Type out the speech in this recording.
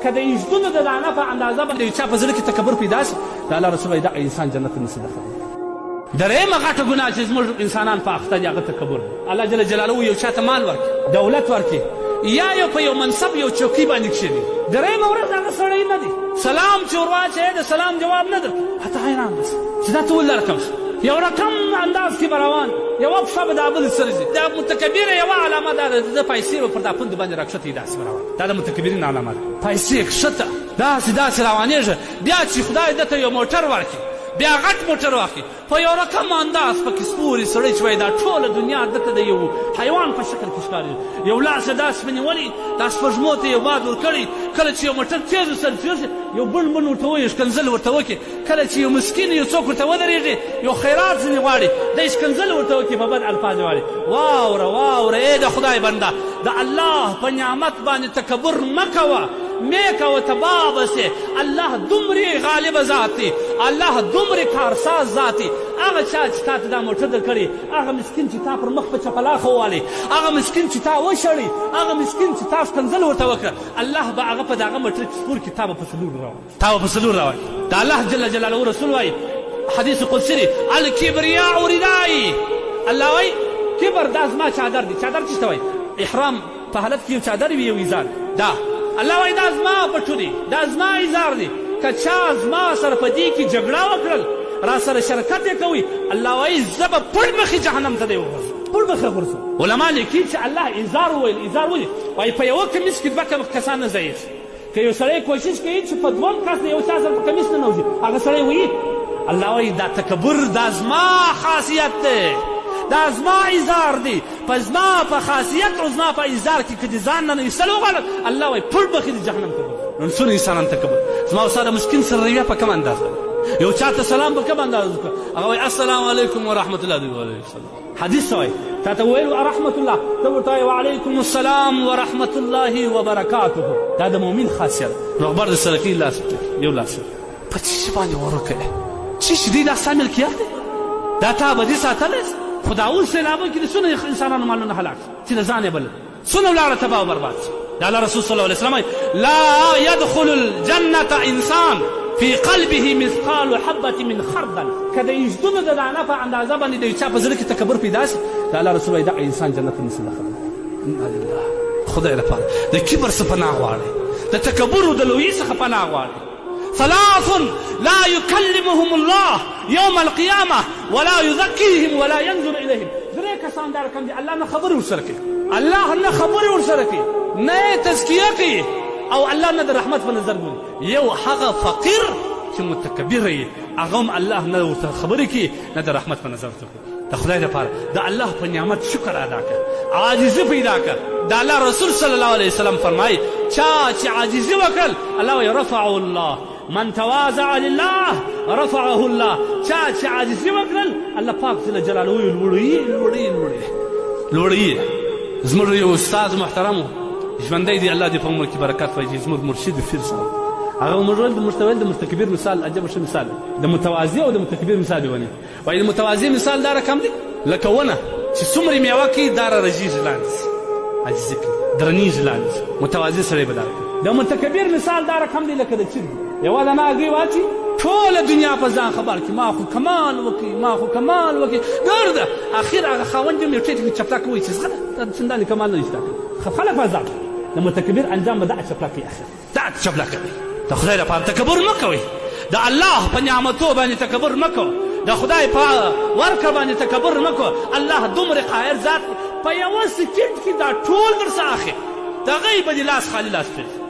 که د ایزدونو د دانه په اندازه باندې یو چا په زړه کې تکبر پیدا شي د الله رسول وایي دغه انسان جنت ته نشي داخلی. درېیمه غټه ګناه چې زموږ انسانان په اخته دي هغه تکبر دی. الله جل جلاله یو چا ته مال ورکړي، دولت ورکړي، یا یو په یو منصب یو چوکۍ باندې کښېني، درېیمه ورځ هغه سړی نه دی، سلام چې ور واچوې د سلام جواب نه درکړي، حتی حیران بس چې دا ته ولې رقم شو، یو رقم انداز کې به روان، یوه پښه به د بل سره ځي. د متکبر یوه علامه دا ده د پیسې به پر دا پوند باندې راکښته وي داسې به روان، دا د متکبرین علامه ده. پیسې کښته داسې روانېږي، بیا چې خدای ده ته یو موټر ورکړي، بیا غټ موټر واخلي، په یو رقم انداز پکې سپوري سړی چې وایي دا ټوله دنیا دته د یو حیوان په شکل کې ښکاري، یو لاس یې داسې په نیولي، دا سپوږمو ته یو باد ورکړی، کله چې یو موټر تېز ورسره تېر شي یو بڼ ورته ووایي ښکنځل ورته وکړي، کله چې یو مسکین یو څوک ورته ودرېږي یو خیرات ځینې غواړي دی ښکنځل ورته وکړي په بد الفاظ واړي. واوره ای د خدای بنده، د الله په نعمت باندې تکبر مه کوه، مې کوه تباه بسې. الله دومرې غالبه ذات دی، الله دومرې کارساز ذات دی. هغه چا چې تا ته دا موټر درکړی، هغه مسکین چې تا پر مخ په چپلاخه ووالي، هغه مسکین چې تا وشړی، هغه مسکین چې تا ښکنځل ورته وکړه، الله به هغه په دغه موټر کې سپور کړي، تا به په سلور راوړي. د الله جل جلاله رسول وایي حدیث قدسي دی الکبریاء ردایی، الله وایي کبر دا زما چادر دی. چادر څه ته وایي؟ احرام په حالت کې یو چادر وي یو ایزار، دا الله وایي دا زما پټو دی، دا زما ایزار دی. که چا زما سره په دې کې جګړه وکړل، را سره شرکت یې کوي، الله وایي زه به پړ مخې جهنم ته دی وغورځم، پړ مخې غورځم. علما لیکي چې الله ایزار وویل، ایزار ولې وایي په یوه کمیس کې دوه کسان نه ځایږي. که یو سړی کوشش کوي چې په دوم کس د یو چا سره په کمیس نه نوځي، هغه سړی وایي الله وایي دا تکبر دا زما خاصیت دی، دا زما ایزار دی، په زما په خاصیت او زما په ایزار کې که د ځان نه ایستل وغواړم، الله وایي پړ مخې د جهنم ته غورځم. نن څونه انسانان تکبر. زما او ستا د مسکین سره رویه په کوم انداز ده؟ یو چا ته سلام په کوم انداز وکړه، هغه وایي السلام علیکم ورحمت الله وعلیکم السلام. حدیث څه وایي؟ تا ته وویل رحمت الله، ته ورته وایې وعلیکم السلام ورحمت الله وبرکاته. دا د مؤمن خاصیت. روغبر د سره کوي لاس یو لاس په څه شي باندې ورکوي، څه شي دی دا ستا ملکیت دی، دا تا ابدي ساتلی خو دا اوس سیلابو کې د څونه انسانانو مالونه هلاک چې د ځان یې بل څونه ولاړه تباه او برباد شي. د الله رسول صلی الله علیه وسلم لا يدخل الجنة انسان في قلبه مثقال حبة من خردل. که د ایزدونو د دانه په اندازه باندې د یو چا په زړه کې تکبر پیدا شي، د الله رسول وایي دغه انسان جنت ته نشي داخلی. انا لله. خدای لپاره د کبر څخه پناه غواړئ، د تکبر او د لویي څخه پناه غواړئ. ثلاث لا يكلمهم الله يوم القيامة ولا يزكيهم ولا ينظر إليهم. درې کسان دا رقم دي، الله نه خبرې ورسره کوي، الله نه خبرې ورسره کوي، نه یې تزکیه کوي، او الله نه د رحمت په نظر ګوري. یو هغه فقیر چې متکبر یې، هغه هم الله نه ورته خبرې کوي، نه د رحمت په نظر ورته ګوري. د خدای لپاره د الله په نعمت شکر ادا کړه، عاجزي پیدا کړه. د الله رسول صلی الله علیه وسلم فرمایي چا چې عاجزي وکړل، الله وایي رفعه الله، من تواضع لله رفعه الله. چا چې عاجزي وکړل، الله پاک جل جلاله لوړوي. زموږ یو استاد محترم ژوندی دی، الله دې په عمر کې برکات واچوي، زموږ مرشد پیر صاحب، هغه موږ ویل د متکبر مثال عجبه ښه مثال، د متواضع او د متکبر مثال یې ونیو. وایي د متواضع مثال دا رقم دی لکه ونه چې څومره میوه کوي دا رژېږي لاندې، عاجزي کوي درنېږي لاندې، متواضع سړی به دا کوي. د متکبر مثال دا رقم دی لکه د چرګ یوه دانه هګۍ واچي، ټوله دنیا په ځان خبر کړي، ما خو کمال وکړي ګرده، اخر هغه خاوند یې یو ټیټ کې چپلاک وایي چې زغله دا چندانې کمال نه ایسته کوي، خلک په ځان د متکبر انجام به دغه چپلاک وي، اخر دغه چپلاک وي. د خدای لپاره تکبر مه کوئ، د الله په نعمتو باندې تکبر مه کوه، د خدای په ورکړه باندې تکبر مه کوه. الله دومره قاهر ذات په یوه سکند کې دا ټول درڅه اخلي، د هغې به دې لاس خالي لاس پرېږدي.